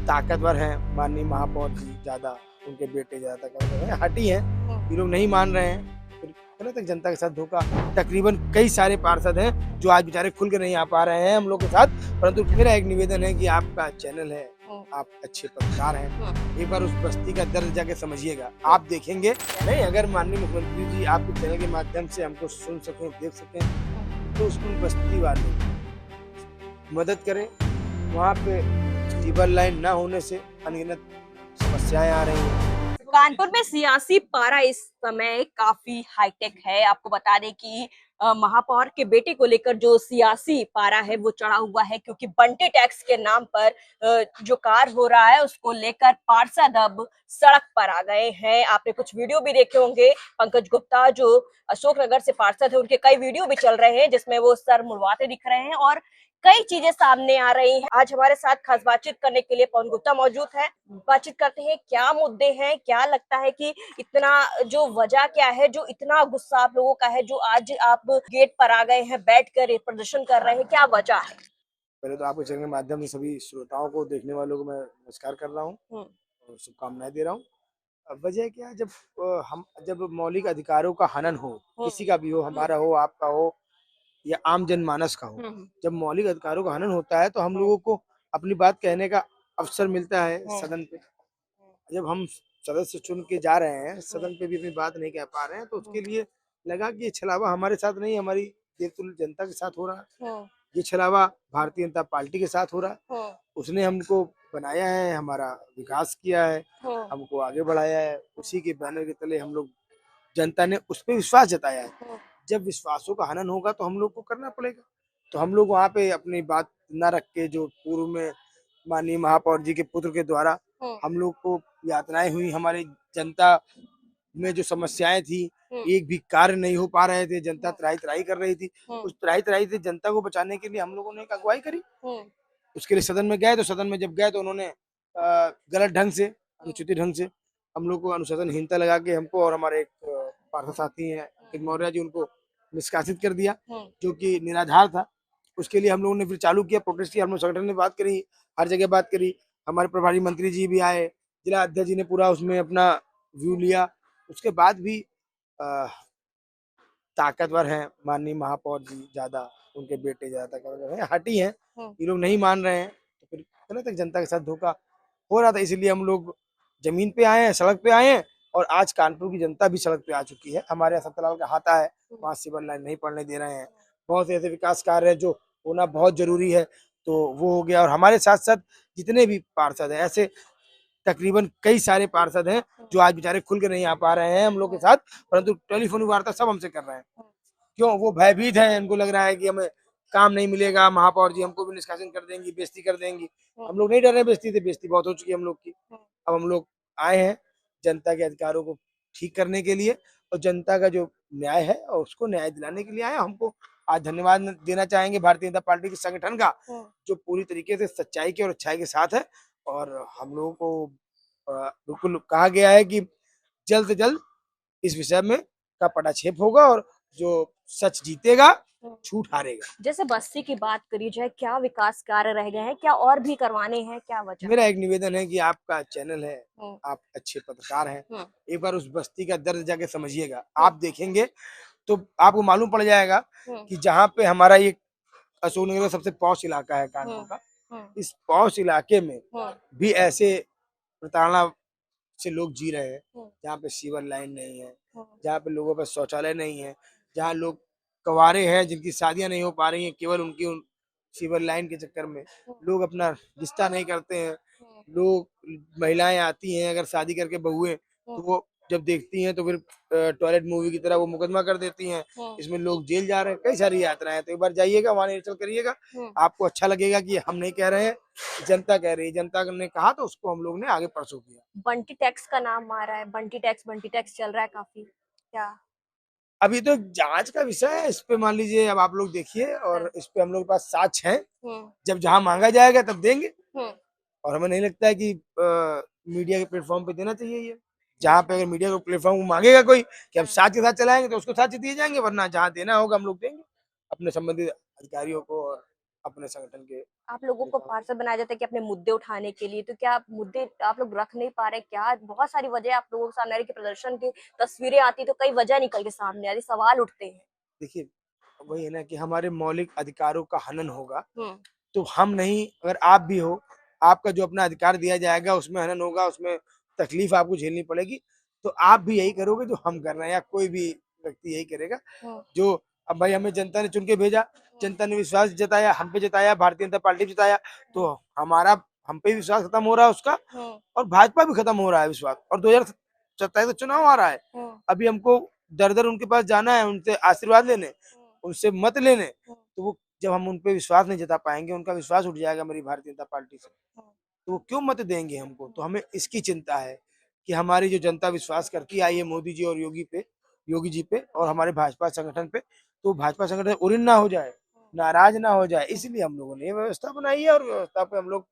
ताकतवर हैं माननीय महापौर जी ज्यादा, उनके बेटे ज्यादा ताकतवर हैं, हटी हैं, ये लोग नहीं मान रहे हैं। फिर गलत है, जनता के साथ धोखा। तकरीबन कई सारे पार्षद हैं जो आज बेचारे खुल के नहीं आ पा रहे हैं हम लोग के साथ, परंतु मेरा एक निवेदन है कि आपका चैनल है, आप अच्छे पत्रकार हैं, एक बार उस बस्ती का दर्द जाके समझिएगा, आप देखेंगे। नहीं, अगर माननीय मुख्यमंत्री जी आपके चैनल के माध्यम से हमको सुन सकें, देख सकें, तो उसको बस्ती वाले मदद करें। वहाँ पे सीवर लाइन ना होने से अनगिनत समस्याएं आ रही हैं। कानपुर में सियासी पारा इस समय काफी हाईटेक है। आपको बता दें कि महापौर के बेटे को लेकर जो सियासी पारा है वो चढ़ा हुआ है, क्योंकि बंटी टैक्स के नाम पर जो कार हो रहा है उसको लेकर पार्षद अब सड़क पर आ गए हैं। आपने कुछ वीडियो भी देखे होंगे। पंकज गुप्ता जो अशोकनगर से पार्षद है, उनके कई वीडियो भी चल रहे हैं जिसमें वो सर मुड़वाते दिख रहे हैं और कई चीजें सामने आ रही हैं। आज हमारे साथ खास बातचीत करने के लिए पवन गुप्ता मौजूद है। बातचीत करते हैं, क्या मुद्दे हैं, क्या लगता है कि इतना जो वजह क्या है, जो इतना गुस्सा आप लोगों का है, जो आज आप गेट पर आ गए हैं, बैठकर प्रदर्शन कर रहे हैं, क्या वजह है? पहले तो आपके चैनल के माध्यम से सभी श्रोताओं को, देखने वालों को मैं नमस्कार कर रहा हूँ और शुभकामनाएं दे रहा हूँ। अब वजह क्या है, जब मौलिक अधिकारों का हनन हो, किसी का भी हो, हमारा हो, आपका हो या आम जनमानस का हो, जब मौलिक अधिकारों का हनन होता है तो हम लोगों को अपनी बात कहने का अवसर मिलता है सदन पे। जब हम सदस्य चुन के जा रहे हैं, सदन पे भी अपनी बात नहीं कह पा रहे हैं, तो उसके लिए लगा कि ये छलावा हमारे साथ नहीं, हमारी देवतुल्य जनता के साथ हो रहा है। ये छलावा भारतीय जनता पार्टी के साथ हो रहा है। उसने हमको बनाया है, हमारा विकास किया है, हमको आगे बढ़ाया है, उसी के बैनर के तले हम लोग, जनता ने उस पर विश्वास जताया है। जब विश्वासों का हनन होगा तो हम लोग को करना पड़ेगा। तो हम लोग वहाँ पे अपनी बात न रख के, जो पूर्व में माननीय महापौर जी के पुत्र के द्वारा हम लोग को यातनाएं हुई, हमारी जनता में जो समस्याएं थी, एक भी कार्य नहीं हो पा रहे थे, जनता त्राही त्राही कर रही थी। उस त्राही त्राही से जनता को बचाने के लिए हम लोगों ने एक अगुवाई करी। उसके लिए सदन में गए, तो सदन में जब गए तो उन्होंने गलत ढंग से, अनुचित ढंग से हम लोग को अनुशासनहीनता लगा के हमको और हमारे एक पार्षद साथी हैं एक मौर्य जी, उनको निष्कासित कर दिया, जो कि निराधार था। उसके लिए हम लोगों ने फिर चालू किया, प्रोटेस्ट किया, हम लोग संगठन में बात करी, हर जगह बात करी। हमारे प्रभारी मंत्री जी भी आए, जिला अध्यक्ष जी ने पूरा उसमें अपना व्यू लिया। उसके बाद भी ताकतवर हैं माननीय महापौर जी ज्यादा, उनके बेटे ज्यादा ताकतवर हैं, हटी हैं, ये लोग नहीं मान रहे हैं। तो फिर गलत है, जनता के साथ धोखा हो रहा था, इसीलिए हम लोग जमीन पे आए हैं, सड़क पे आए हैं। और आज कानपुर की जनता भी सड़क पे आ चुकी है। हमारे यहाँ सत्तालाल का हाथा है, वहाँ सिविल लाइन नहीं पढ़ने दे रहे हैं। बहुत से ऐसे विकास कार्य है जो होना बहुत जरूरी है, तो वो हो गया। और हमारे साथ साथ जितने भी पार्षद हैं, ऐसे तकरीबन कई सारे पार्षद हैं जो आज बेचारे खुल के नहीं आ पा रहे हैं हम लोग के साथ, परंतु टेलीफोन वार्ता सब हमसे कर रहे हैं। क्यों? वो भयभीत हैं, उनको लग रहा है कि हमें काम नहीं मिलेगा, महापौर जी हमको भी निष्कासन कर देंगी, बेइज्जती कर देंगी। हम लोग नहीं डर रहे बेइज्जती से, बेइज्जती बहुत हो चुकी है हम लोग की। अब हम लोग आए हैं जनता के अधिकारों को ठीक करने के लिए, और जनता का जो न्याय है और उसको न्याय दिलाने के लिए आए। हमको आज धन्यवाद देना चाहेंगे भारतीय जनता पार्टी के संगठन का, जो पूरी तरीके से सच्चाई के और अच्छाई के साथ है। और हम लोगों को बिल्कुल कहा गया है कि जल्द से जल्द इस विषय में का पटाक्षेप होगा और जो सच जीतेगा, झूठ हारेगा। जैसे बस्ती की बात करी जाए, क्या विकास कार्य रह गए हैं, क्या और भी करवाने हैं, क्या वजह? मेरा एक निवेदन है कि आपका चैनल है, आप अच्छे पत्रकार हैं, एक बार उस बस्ती का दर्द जाके समझिएगा, आप देखेंगे तो आपको मालूम पड़ जाएगा कि जहाँ पे हमारा ये अशोकनगर सबसे पॉश इलाका है कानपुर का, इस पॉश इलाके में भी ऐसे प्रताड़ना से लोग जी रहे हैं, जहाँ पे सीवर लाइन नहीं है, जहाँ पे लोगों पे शौचालय नहीं है, जहाँ लोग कवारे हैं जिनकी शादियां नहीं हो पा रही हैं, केवल उनकी उन सीवर लाइन के चक्कर में लोग अपना रिश्ता नहीं करते हैं। लोग, महिलाएं आती हैं अगर शादी करके बहुएं, तो वो जब देखती हैं तो फिर टॉयलेट मूवी की तरह वो मुकदमा कर देती हैं। इसमें लोग जेल जा रहे हैं, कई सारी यात्राएं हैं। तो एक बार जाइएगा, वहाँ निरीक्षण करिएगा, आपको अच्छा लगेगा कि हम नहीं कह रहे हैं, जनता कह रही है। जनता ने कहा तो उसको हम लोग ने आगे परसों किया। बंटी टैक्स का नाम आ रहा है, बंटी टैक्स चल रहा है काफी, क्या? अभी तो जांच का विषय है, इस पे मान लीजिए अब आप लोग देखिए, और इस पे हम लोग के पास साक्ष्य है। जब जहां मांगा जाएगा तब देंगे। और हमें नहीं लगता है कि मीडिया के प्लेटफॉर्म पे देना चाहिए ये। जहाँ पे अगर मीडिया के प्लेटफॉर्म मांगेगा कोई कि हम साक्ष्य के साथ चलाएंगे, तो उसको साक्ष्य दिए जाएंगे, वरना जहाँ देना होगा हम लोग देंगे अपने संबंधित अधिकारियों को और अपने संगठन के आप लोगों को नेताओं। पार्षद बनाया जाता है कि अपने मुद्दे उठाने के लिए, तो क्या आप मुद्दे आप लोग रख नहीं पा रहे? क्या बहुत सारी वजह आप लोगों के सामने आ रही कि प्रदर्शन की तस्वीरें आती तो कई वजह निकल के सामने आ रही, सवाल उठते हैं। देखिए, वही है ना कि हमारे मौलिक अधिकारों का हनन होगा, हम्म। तो हम नहीं, अगर आप भी हो, आपका जो अपना अधिकार दिया जाएगा उसमें हनन होगा, उसमें तकलीफ आपको झेलनी पड़ेगी, तो आप भी यही करोगे जो हम कर रहे हैं, या कोई भी व्यक्ति यही करेगा। हम्म। जो अब भाई हमें जनता ने चुन के भेजा, जनता ने विश्वास जताया, हम पे जताया, भारतीय जनता पार्टी पे जताया, तो हमारा हम पे विश्वास खत्म हो रहा है उसका, हम्म। और भाजपा भी खत्म हो रहा है विश्वास, और 2027 का चुनाव आ रहा है। हम्म। अभी हमको दर दर उनके पास जाना है, उनसे आशीर्वाद लेने, उनसे मत लेने, तो वो जब हम उन पे विश्वास नहीं जता पाएंगे, उनका विश्वास उठ जाएगा मेरी भारतीय जनता पार्टी से, तो वो क्यों मत देंगे हमको। तो हमें इसकी चिंता है कि हमारी जो जनता विश्वास करती आई है मोदी जी और योगी जी पे और हमारे भाजपा संगठन पे, तो भाजपा संगठन उड़ीन ना हो जाए, नाराज ना हो जाए, इसलिए हम लोगों ने ये व्यवस्था बनाई है, और व्यवस्था पे हम लोग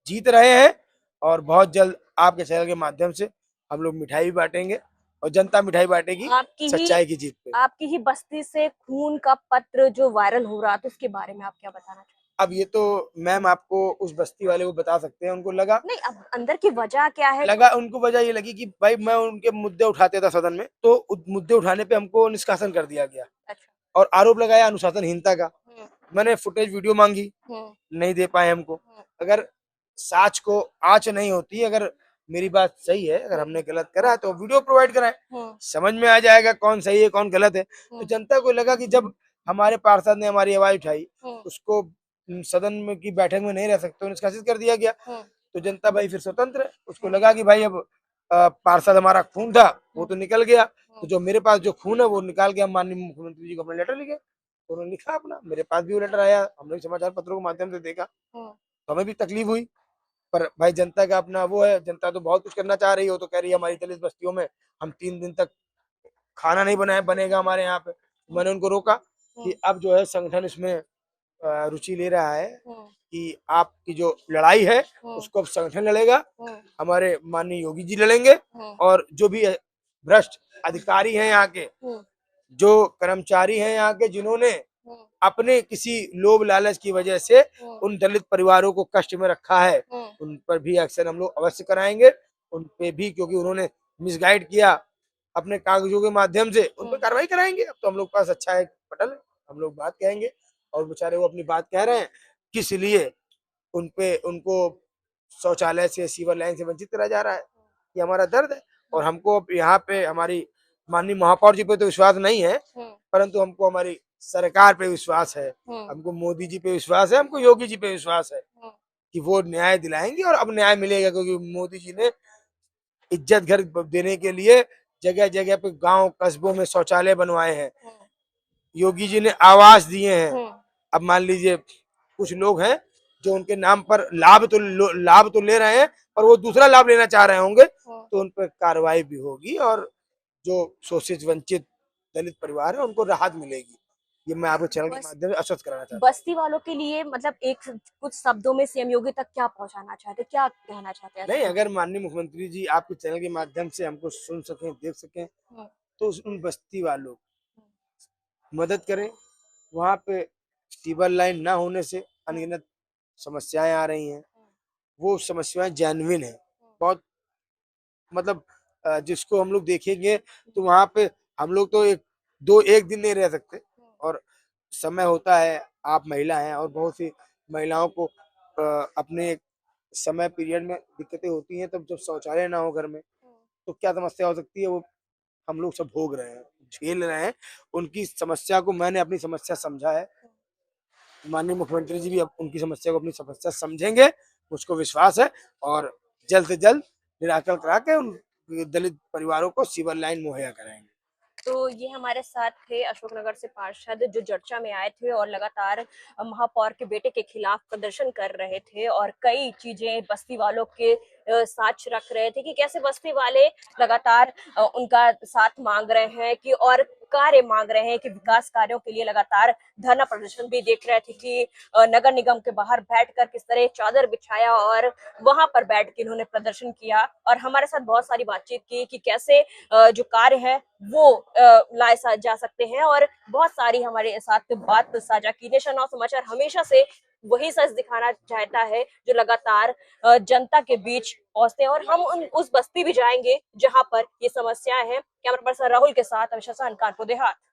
जीत रहे हैं। और बहुत जल्द आपके चैनल के माध्यम से हम लोग मिठाई भी बांटेंगे, और जनता मिठाई बांटेगी आपकी ही सच्चाई की जीत पे। आपकी ही बस्ती से खून का पत्र जो वायरल हो रहा था, उसके बारे में आप क्या बताना चाहते अब ये तो मैम आपको उस बस्ती वाले को बता सकते हैं, उनको लगा हैं? नहीं, अब अंदर की वजह क्या है? लगा उनको वजह ये लगी कि भाई मैं उनके मुद्दे उठाते था सदन में, तो मुद्दे उठाने पे हमको निष्कासन कर दिया गया, अच्छा। और आरोप लगाया अनुशासनहीनता का। हम्म। मैंने फुटेज वीडियो मांगी, हम्म। नहीं दे पाए हमको। हम्म। अगर साच को आंच नहीं होती, अगर मेरी बात सही है, अगर हमने गलत करा है तो वीडियो प्रोवाइड कराएं, हम्म। समझ में आ जाएगा कौन सही है कौन गलत है। तो हम्म। जनता को लगा कि जब हमारे पार्षद ने हमारी आवाज उठाई, हम्म। उसको सदन में की बैठक में नहीं रह सकते, तो निष्कासित कर दिया गया। हम्म। तो जनता भाई फिर स्वतंत्र है, उसको लगा कि भाई अब पार्षद हमारा खून था वो तो निकल गया, तो जो मेरे पास जो खून है वो निकाल के हम माननीय मुख्यमंत्री जी को अपना लेटर लिखे। तो उन्होंने लिखा अपना, मेरे पास भी वो लेटर आया, हमने समाचार पत्रों के माध्यम से देखा, हम्म। तो हमें भी तकलीफ हुई। पर भाई जनता का अपना वो है, जनता तो बहुत कुछ करना चाह रही हो, तो कह रही है हमारी दलित बस्तियों में हम 3 दिन तक खाना नहीं बनाए बनेगा हमारे यहाँ पे। मैंने उनको रोका कि अब जो है संगठन इसमें रुचि ले रहा है कि आपकी जो लड़ाई है उसको अब संगठन लड़ेगा, हमारे माननीय योगी जी लड़ेंगे, और जो भी भ्रष्ट अधिकारी हैं यहाँ के, जो कर्मचारी हैं यहाँ के, जिन्होंने अपने किसी लोभ लालच की वजह से उन दलित परिवारों को कष्ट में रखा है, उन पर भी एक्शन हम लोग अवश्य कराएंगे। उन पे भी, क्योंकि उन्होंने मिसगाइड किया अपने कागजों के माध्यम से, उन पर कार्रवाई कराएंगे। अब तो हम लोग पास अच्छा एक पटल है, हम लोग बात कहेंगे, और बेचारे वो अपनी बात कह रहे हैं किस लिए उन पे उनको शौचालय से सीवर लाइन से वंचित करा जा रहा है, ये हमारा दर्द है। और हमको यहाँ पे हमारी माननीय महापौर जी पे तो विश्वास नहीं है, परंतु हमको हमारी सरकार पे विश्वास है, हमको मोदी जी पे विश्वास है, हमको योगी जी पे विश्वास है कि वो न्याय दिलाएंगे, और अब न्याय मिलेगा, क्योंकि मोदी जी ने इज्जत घर देने के लिए जगह जगह पे गांव कस्बों में शौचालय बनवाए हैं, योगी जी ने आवास दिए हैं। अब मान लीजिए कुछ लोग हैं जो उनके नाम पर लाभ तो ले रहे हैं, पर वो दूसरा लाभ लेना चाह रहे होंगे, तो उन पर कार्रवाई भी होगी, और जो शोषित वंचित दलित परिवार है उनको राहत मिलेगी। ये मैं आपके चैनल के माध्यम से आश्वस्त कराना चाहता हूँ। बस्ती वालों के लिए मतलब एक कुछ शब्दों में सीएम योगी तक क्या पहुंचाना चाहते, क्या कहना चाहते हैं? नहीं, अगर माननीय मुख्यमंत्री जी आपके चैनल के माध्यम से हमको सुन सकें, देख सकें, तो उन बस्ती वालों मदद करें। वहाँ पे सीवर लाइन ना होने से अनगिनत समस्याएं आ रही हैं, वो समस्याएं जेन्युइन है बहुत, मतलब जिसको हम लोग देखेंगे तो वहाँ पे हम लोग तो एक दिन नहीं रह सकते, और समय होता है, आप महिला हैं, और बहुत सी महिलाओं को अपने समय पीरियड में दिक्कतें होती हैं, तब जब शौचालय ना हो घर में तो क्या समस्या हो सकती है, वो हम लोग सब भोग रहे हैं, झेल रहे हैं। उनकी समस्या को मैंने अपनी समस्या समझा है, माननीय मुख्यमंत्री जी भी अब उनकी समस्या को अपनी समस्या समझेंगे, मुझको विश्वास है, और जल्द से जल्द निराकरण करा के उन दलित परिवारों को सीवर लाइन मुहैया कराएंगे। तो ये हमारे साथ थे अशोकनगर से पार्षद जो चर्चा में आए थे और लगातार महापौर के बेटे के खिलाफ प्रदर्शन कर रहे थे और कई चीजें बस्ती वालों के साक्ष्य रख रहे थे कि कैसे बस्ती वाले लगातार उनका साथ मांग रहे हैं कि और कार्य मांग रहे हैं कि विकास कार्यों के लिए लगातार धरना प्रदर्शन भी देख रहे थे कि नगर निगम के बाहर बैठकर किस तरह चादर बिछाया और वहां पर बैठ के इन्होंने प्रदर्शन किया और हमारे साथ बहुत सारी बातचीत की कि कैसे जो कार्य है वो लाए जा सकते हैं और बहुत सारी हमारे साथ बात साझा की। नेशन नाउ समाचार हमेशा से वही सच दिखाना चाहता है जो लगातार जनता के बीच पहुंचते हैं और हम उस बस्ती भी जाएंगे जहां पर ये समस्याएं हैं। कैमरा पर्सन राहुल के साथ अविशा कानपुर देहात।